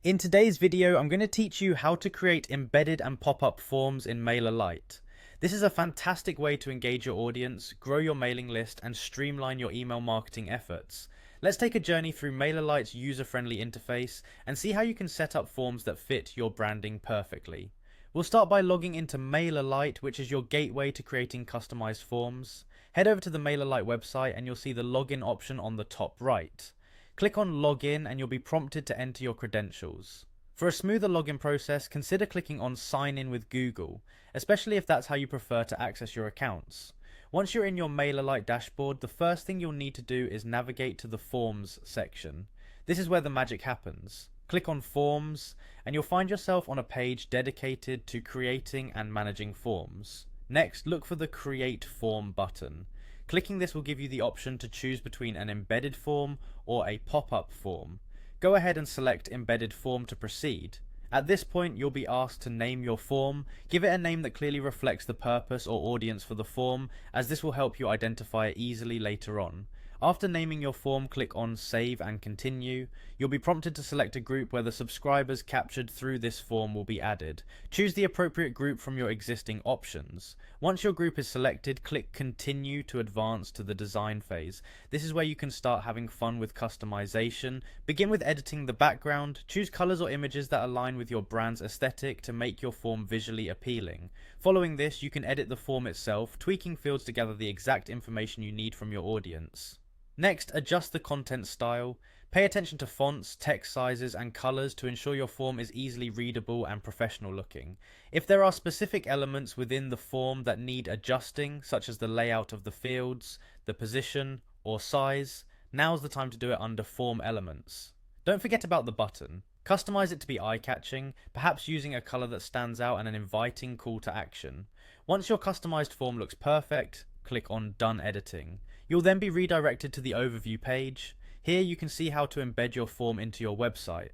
In today's video, I'm going to teach you how to create embedded and pop-up forms in Mailerlite. This is a fantastic way to engage your audience, grow your mailing list, and streamline your email marketing efforts. Let's take a journey through Mailerlite's user-friendly interface and see how you can set up forms that fit your branding perfectly. We'll start by logging into Mailerlite, which is your gateway to creating customized forms. Head over to the Mailerlite website and you'll see the login option on the top right. Click on Login and you'll be prompted to enter your credentials. For a smoother login process, consider clicking on Sign in with Google, especially if that's how you prefer to access your accounts. Once you're in your Mailerlite dashboard, the first thing you'll need to do is navigate to the Forms section. This is where the magic happens. Click on Forms, and you'll find yourself on a page dedicated to creating and managing forms. Next, look for the Create Form button. Clicking this will give you the option to choose between an embedded form or a pop-up form. Go ahead and select embedded form to proceed. At this point, you'll be asked to name your form. Give it a name that clearly reflects the purpose or audience for the form, as this will help you identify it easily later on. After naming your form, click on Save and Continue. You'll be prompted to select a group where the subscribers captured through this form will be added. Choose the appropriate group from your existing options. Once your group is selected, click Continue to advance to the design phase. This is where you can start having fun with customization. Begin with editing the background. Choose colors or images that align with your brand's aesthetic to make your form visually appealing. Following this, you can edit the form itself, tweaking fields to gather the exact information you need from your audience. Next, adjust the content style. Pay attention to fonts, text sizes, and colors to ensure your form is easily readable and professional looking. If there are specific elements within the form that need adjusting, such as the layout of the fields, the position, or size, now's the time to do it under Form Elements. Don't forget about the button. Customize it to be eye-catching, perhaps using a color that stands out and an inviting call to action. Once your customized form looks perfect, click on Done Editing. You'll then be redirected to the overview page. Here you can see how to embed your form into your website.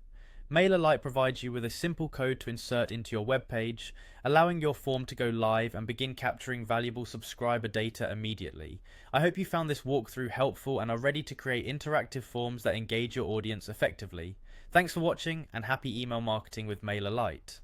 Mailerlite provides you with a simple code to insert into your web page, allowing your form to go live and begin capturing valuable subscriber data immediately. I hope you found this walkthrough helpful and are ready to create interactive forms that engage your audience effectively. Thanks for watching and happy email marketing with Mailerlite.